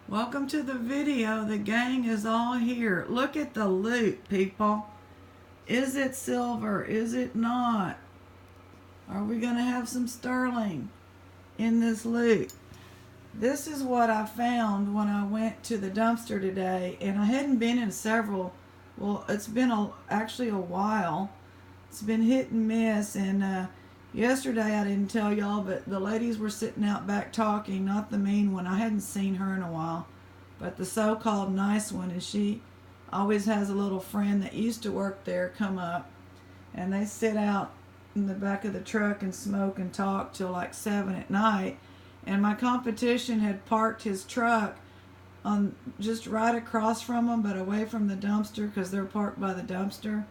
Welcome to the video. The gang is all here. Look at the loot, people. Is it silver? Is it not? Are we going to have some sterling in this loot? This is what I found when I went to the dumpster today, and I hadn't been in several. Well, it's been actually a while. It's been hit and miss, and yesterday I didn't tell y'all, but the ladies were sitting out back talking, not the mean one. I hadn't seen her in a while, but the so-called nice one, and she always has a little friend that used to work there come up, and they sit out in the back of the truck and smoke and talk till like 7 at night. And my competition had parked his truck on just right across from them, but away from the dumpster because they're parked by the dumpster.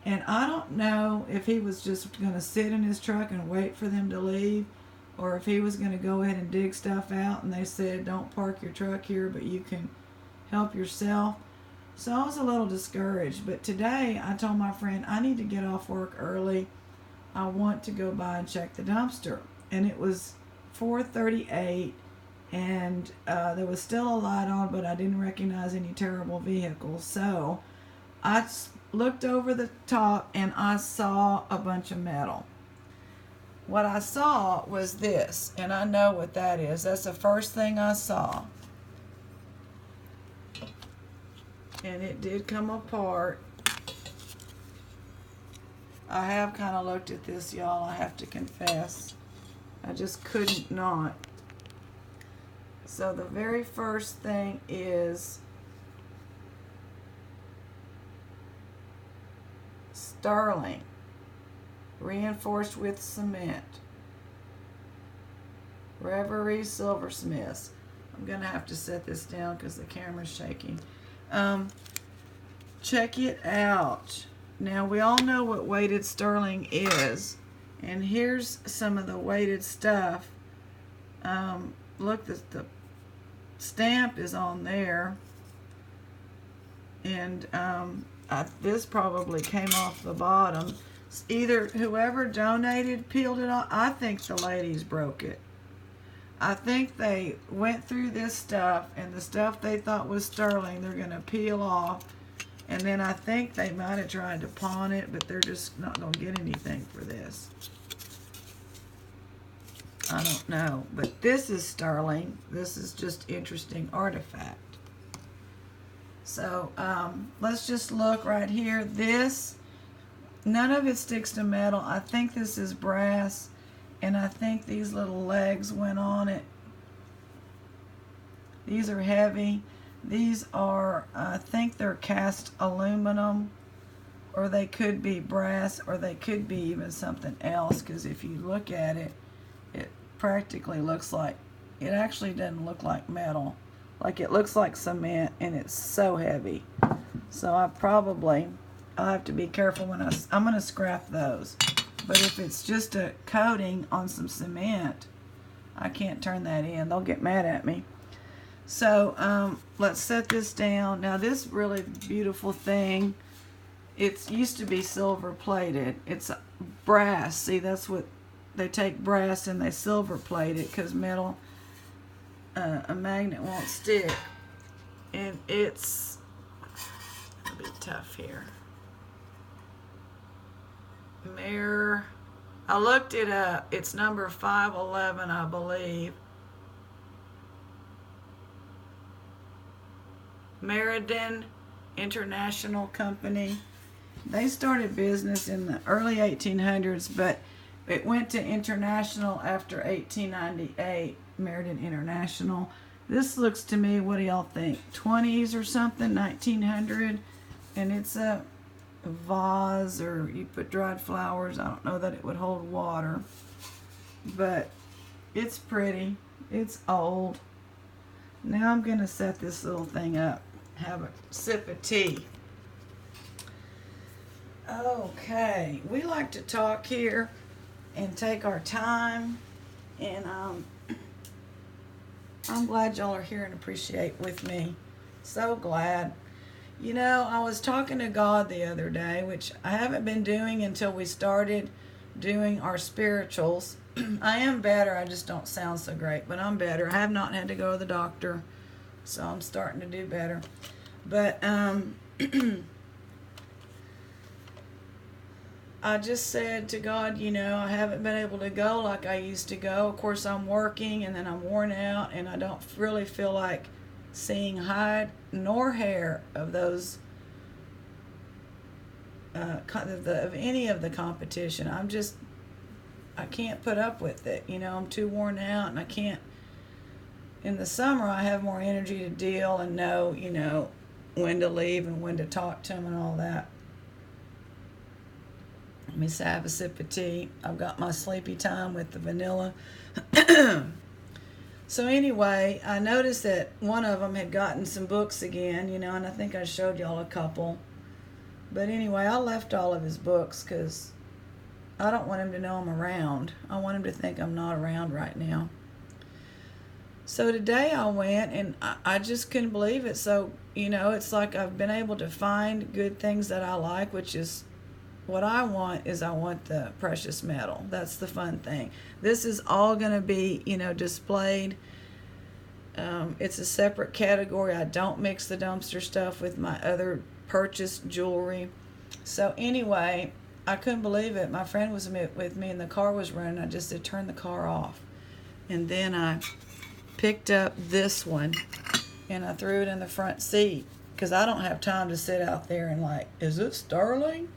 And I don't know if he was just going to sit in his truck and wait for them to leave, or if he was going to go ahead and dig stuff out. And they said, don't park your truck here, but you can help yourself. So I was a little discouraged. But today I told my friend, I need to get off work early. I want to go by and check the dumpster. And it was 4:38, and there was still a light on, but I didn't recognize any terrible vehicles. So I looked over the top and I saw a bunch of metal. What I saw was this, and I know what that is. That's the first thing I saw. And it did come apart. I have kind of looked at this, y'all, I have to confess. I just couldn't not. So the very first thing is sterling, reinforced with cement. Reverie Silversmiths. I'm going to have to set this down because the camera's shaking. Check it out. Now, we all know what weighted sterling is. And here's some of the weighted stuff. Look, the stamp is on there. And this probably came off the bottom. Either whoever donated peeled it off. I think the ladies broke it. I think they went through this stuff, and the stuff they thought was sterling, they're going to peel off. And then I think they might have tried to pawn it, but they're just not going to get anything for this. I don't know. But this is sterling. This is just interesting artifact. So let's just look right here. This, none of it sticks to metal. I think this is brass. And I think these little legs went on it. These are heavy. These are, I think they're cast aluminum, or they could be brass, or they could be even something else, because if you look at it, it practically looks like, it actually doesn't look like metal. Like it looks like cement, and it's so heavy. So I'll have to be careful when I'm going to scrap those. But if it's just a coating on some cement, I can't turn that in. They'll get mad at me. So let's set this down. Now this really beautiful thing, it used to be silver plated. It's brass. See, that's what they take, brass, and they silver plate it because metal, a magnet won't stick. And it's, it'll be tough here. I looked it up. It's number 511, I believe. Meriden International Company. They started business in the early 1800s, but it went to international after 1898, Meriden International. This looks to me, what do y'all think, 20s or something, 1900, and it's a vase, or you put dried flowers. I don't know that it would hold water, but it's pretty. It's old. Now I'm going to set this little thing up, have a sip of tea. Okay, we like to talk here and take our time, and I'm glad y'all are here and appreciate with me. So glad. You know, I was talking to God the other day, which I haven't been doing until we started doing our spirituals. I am better. I just don't sound so great, but I'm better. I have not had to go to the doctor So I'm starting to do better. But I just said to God, I haven't been able to go like I used to go. Of course, I'm working and then I'm worn out, and I don't really feel like seeing hide nor hair of those of any of the competition. I can't put up with it. I'm too worn out, and I can't. In the summer, I have more energy to deal and know, when to leave and when to talk to them and all that. Let me have a sip of tea. I've got my sleepy time with the vanilla. So anyway, I noticed that one of them had gotten some books again, and I think I showed y'all a couple. But anyway, I left all of his books because I don't want him to know I'm around. I want him to think I'm not around right now. So today I went, and I just couldn't believe it. So, it's like I've been able to find good things that I like, which is what I want the precious metal. That's the fun thing. This is all going to be, displayed. It's a separate category. I don't mix the dumpster stuff with my other purchased jewelry. So anyway, I couldn't believe it. My friend was with me and the car was running. I just said, turn the car off. And then I picked up this one and I threw it in the front seat because I don't have time to sit out there and is it sterling?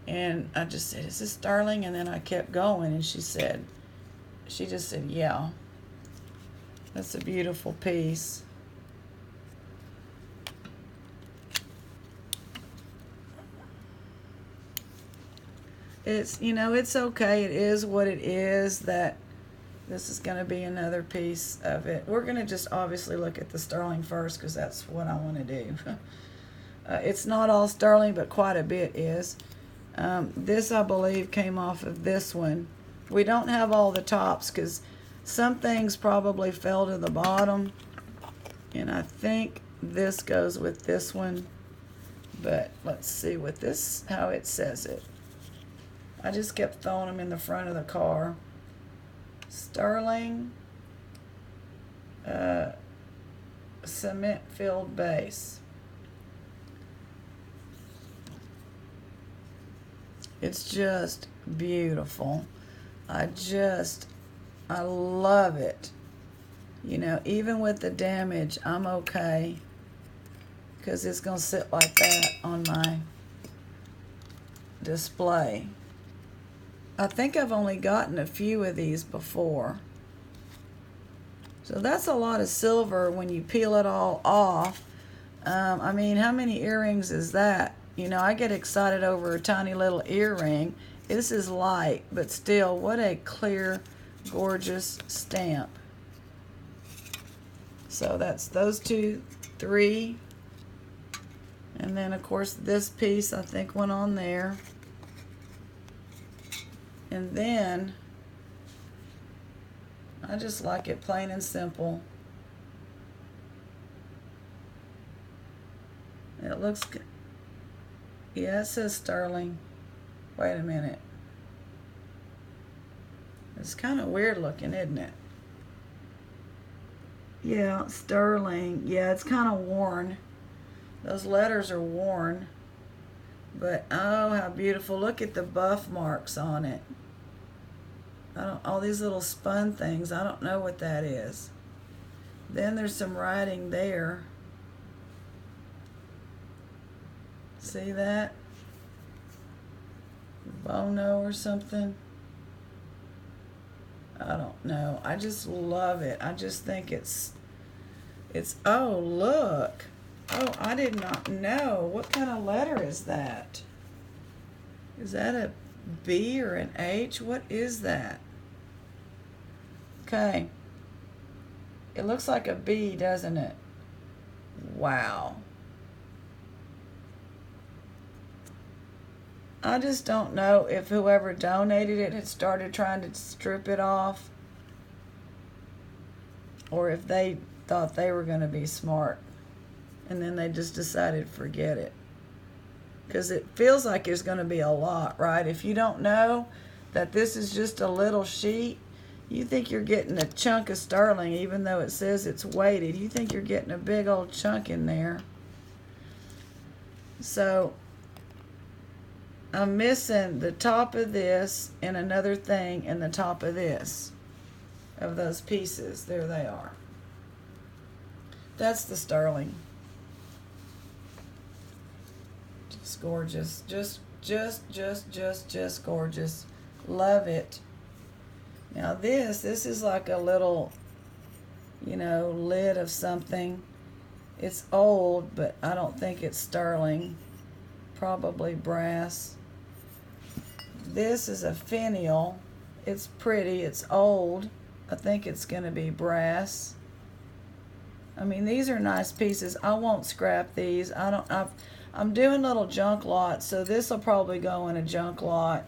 And I just said, is this sterling? And then I kept going, and she just said, yeah. That's a beautiful piece. It's, it's okay. It is what it is. That this is going to be another piece of it. We're going to just obviously look at the sterling first because that's what I want to do. It's not all sterling, but quite a bit is. This, I believe, came off of this one. We don't have all the tops because some things probably fell to the bottom. And I think this goes with this one. But let's see how it says it. I just kept throwing them in the front of the car. Sterling cement-filled base. It's just beautiful. I love it. Even with the damage, I'm okay. Because it's going to sit like that on my display. I think I've only gotten a few of these before. So that's a lot of silver when you peel it all off. How many earrings is that? I get excited over a tiny little earring. This is light, but still, what a clear, gorgeous stamp. So that's those 2, 3. And then, of course, this piece, I think, went on there. And then, I just like it plain and simple. It looks good. Yeah, it says sterling. Wait a minute. It's kind of weird looking, isn't it? Yeah, sterling. Yeah, it's kind of worn. Those letters are worn. But, oh, how beautiful. Look at the buff marks on it. All these little spun things. I don't know what that is. Then there's some writing there. See that? Bono or something. I don't know. I just love it. I just think it's oh, look. Oh, I did not know. What kind of letter is that? Is that a B or an H? What is that? Okay. It looks like a B, doesn't it? Wow. I just don't know if whoever donated it had started trying to strip it off, or if they thought they were going to be smart and then they just decided forget it. Because it feels like there's going to be a lot, right? If you don't know that this is just a little sheet, You think you're getting a chunk of sterling, even though it says it's weighted. You think you're getting a big old chunk in there. So I'm missing the top of this and another thing and the top of this, of those pieces. There they are. That's the sterling. Just gorgeous. Just gorgeous. Love it. Now this is like a little, lid of something. It's old, but I don't think it's sterling. Probably brass. This is a finial. It's pretty. It's old. I think it's going to be brass. I mean, these are nice pieces. I won't scrap these. I'm doing little junk lots, so this will probably go in a junk lot.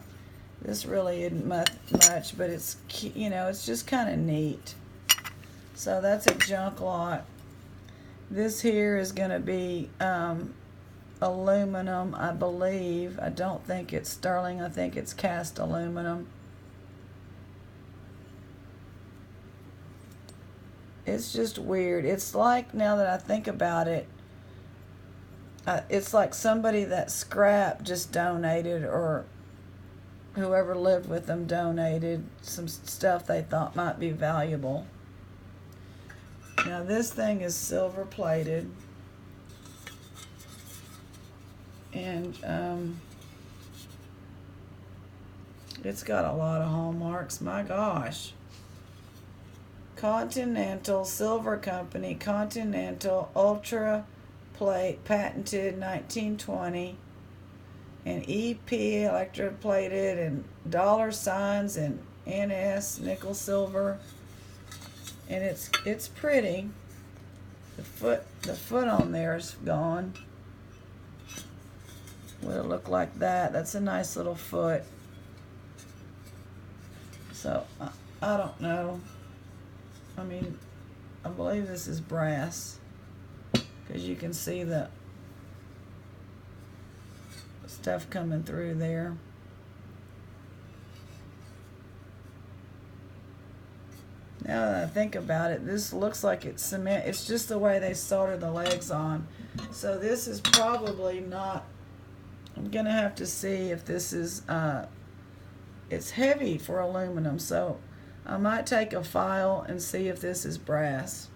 This really isn't much, but it's, it's just kind of neat. So that's a junk lot. This here is going to be aluminum, I believe. I don't think it's sterling. I think it's cast aluminum. It's just weird. It's like, now that I think about it, it's like somebody that scrapped just donated, or whoever lived with them donated some stuff they thought might be valuable. Now this thing is silver plated, and it's got a lot of hallmarks. My gosh. Continental Silver Company, Continental Ultra Plate, patented 1920, and EP electroplated, and dollar signs, and NS nickel silver, and it's pretty. The foot on there is gone. Would it look like that? That's a nice little foot. So I don't know. I mean, I believe this is brass, because you can see the stuff coming through there. Now that I think about it, this looks like it's cement. It's just the way they soldered the legs on. So this is probably not, I'm going to have to see if this is, it's heavy for aluminum, so I might take a file and see if this is brass.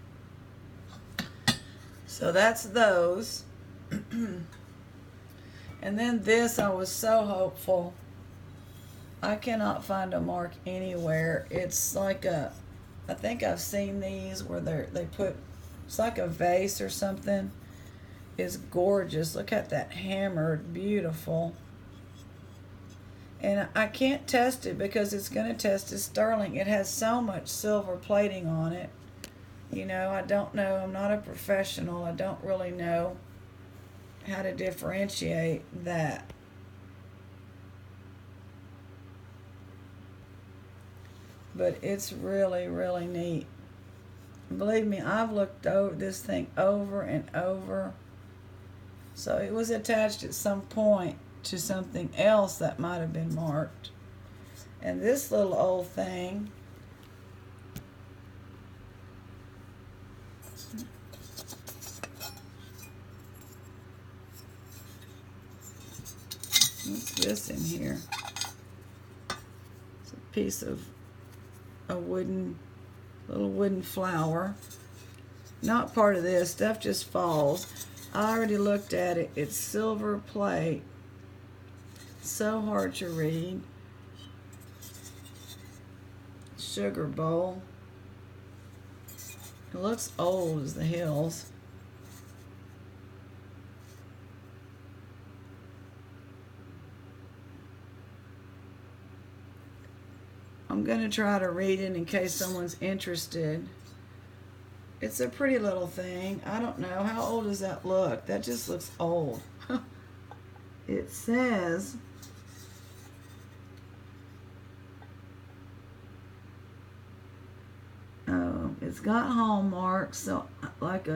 So that's those. And then this, I was so hopeful. I cannot find a mark anywhere. It's like a, I think I've seen these where they put, it's like a vase or something. It's gorgeous. Look at that hammered, beautiful. And I can't test it because it's going to test as sterling. It has so much silver plating on it. I don't know. I'm not a professional. I don't really know how to differentiate that. But it's really, really neat. Believe me, I've looked over this thing over and over. So it was attached at some point to something else that might have been marked. And this little old thing, what's this in here? It's a piece of a little wooden flower. Not part of this. Stuff just falls. I already looked at it. It's silver plate. So hard to read. Sugar bowl. It looks old as the hills. I'm going to try to read it in case someone's interested. It's a pretty little thing. I don't know. How old does that look? That just looks old. It says, it's got hallmarks, so like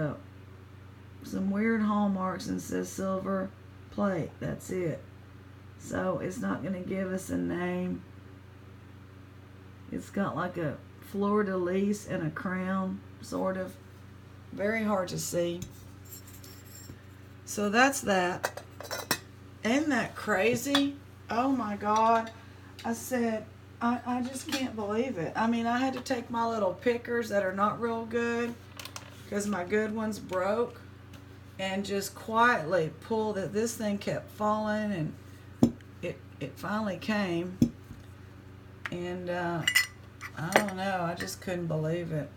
some weird hallmarks, and says silver plate. That's it. So it's not going to give us a name. It's got like a fleur-de-lis and a crown, sort of. Very hard to see. So that's that. Isn't that crazy? Oh my God. I said, I just can't believe it. I mean, I had to take my little pickers that are not real good because my good ones broke, and just quietly pull that. This thing kept falling, and it finally came. And I don't know, I just couldn't believe it.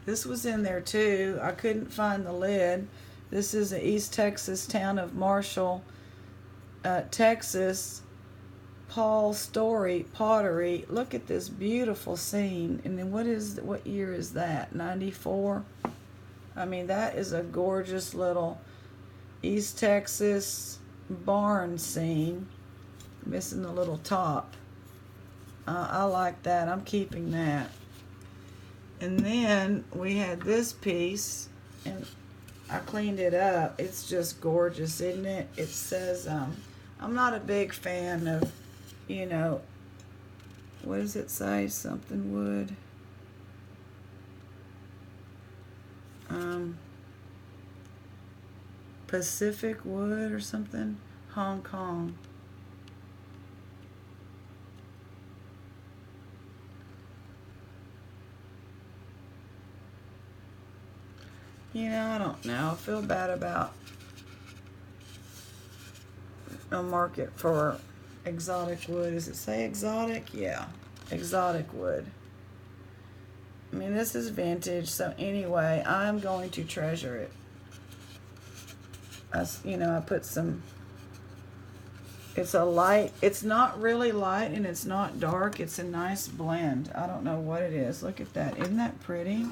This was in there too. I couldn't find the lid. This is the East Texas town of Marshall, Texas. Paul Story Pottery. Look at this beautiful scene. And then what year is that? 94? I mean, that is a gorgeous little East Texas barn scene. Missing the little top. I like that. I'm keeping that. And then we had this piece, and I cleaned it up. It's just gorgeous, isn't it? It says, I'm not a big fan of, you know, what does it say? Something wood. Pacific wood or something. Hong Kong. You know, I don't know. I feel bad about a market for exotic wood. Does it say exotic? Yeah, exotic wood. I mean, this is vintage, so anyway, I'm going to treasure it. I put some, it's a light, it's not really light and it's not dark. It's a nice blend. I don't know what it is. Look at that. Isn't that pretty?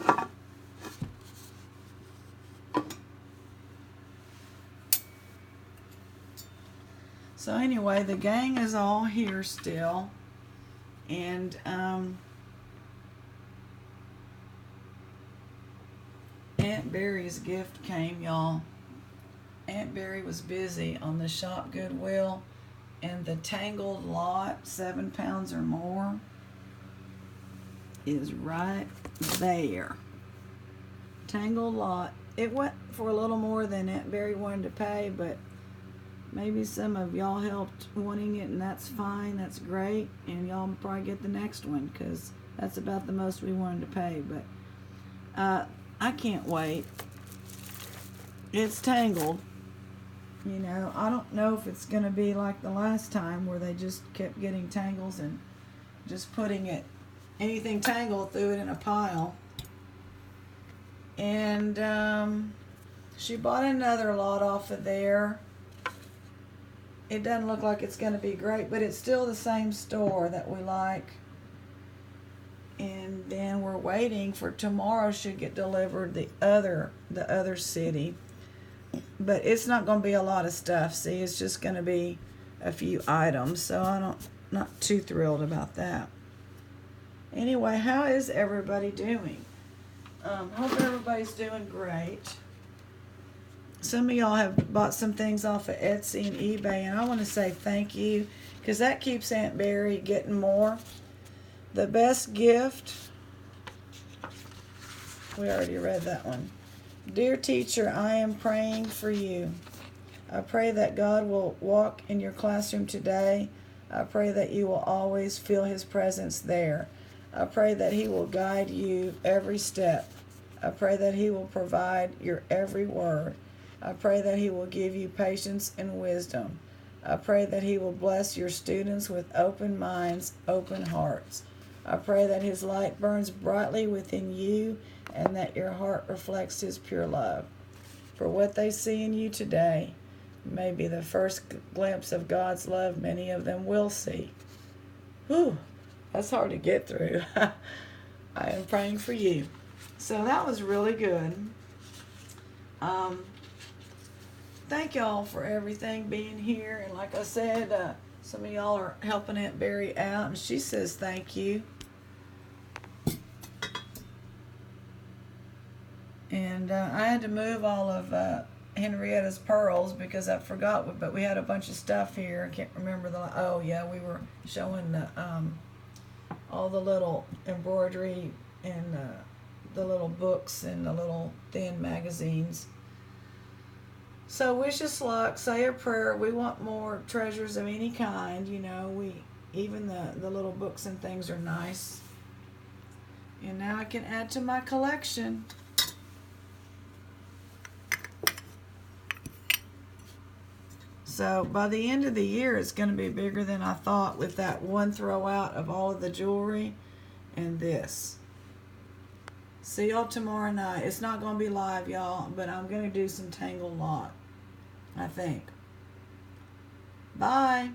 So anyway, the gang is all here still, and Aunt Barry's gift came, y'all. Aunt Barry was busy on the shop Goodwill, and the Tangled lot, 7 pounds or more, is right there. Tangled lot. It went for a little more than Aunt Barry wanted to pay, but maybe some of y'all helped wanting it, and that's fine. That's great. And y'all probably get the next one because that's about the most we wanted to pay. But I can't wait. It's Tangled. You know, I don't know if it's going to be like the last time where they just kept getting tangles and just putting it, anything tangled, threw it in a pile. And she bought another lot off of there. It doesn't look like it's going to be great, but it's still the same store that we like. And then we're waiting for tomorrow should get delivered the other city. But it's not going to be a lot of stuff. See, it's just going to be a few items. So not too thrilled about that. Anyway, how is everybody doing? Hope everybody's doing great. Some of y'all have bought some things off of Etsy and eBay, and I want to say thank you because that keeps Aunt Barry getting more. The best gift, we already read that one. Dear teacher, I am praying for you. I pray that God will walk in your classroom today. I pray that you will always feel His presence there. I pray that He will guide you every step. I pray that He will provide your every word. I pray that He will give you patience and wisdom. I pray that He will bless your students with open minds, open hearts. I pray that His light burns brightly within you and that your heart reflects His pure love. For what they see in you today may be the first glimpse of God's love many of them will see. Whew, that's hard to get through. I am praying for you. So that was really good. Thank y'all for everything being here. And like I said, some of y'all are helping Aunt Barry out, and she says thank you. And I had to move all of Henrietta's pearls because I forgot, but we had a bunch of stuff here. I can't remember oh yeah, we were showing the all the little embroidery and the little books and the little thin magazines. So wish us luck, say a prayer. We want more treasures of any kind. You know, even the little books and things are nice. And now I can add to my collection. So by the end of the year, it's going to be bigger than I thought with that one throw out of all of the jewelry and this. See y'all tomorrow night. It's not going to be live, y'all, but I'm going to do some Tangled Knot, I think. Bye.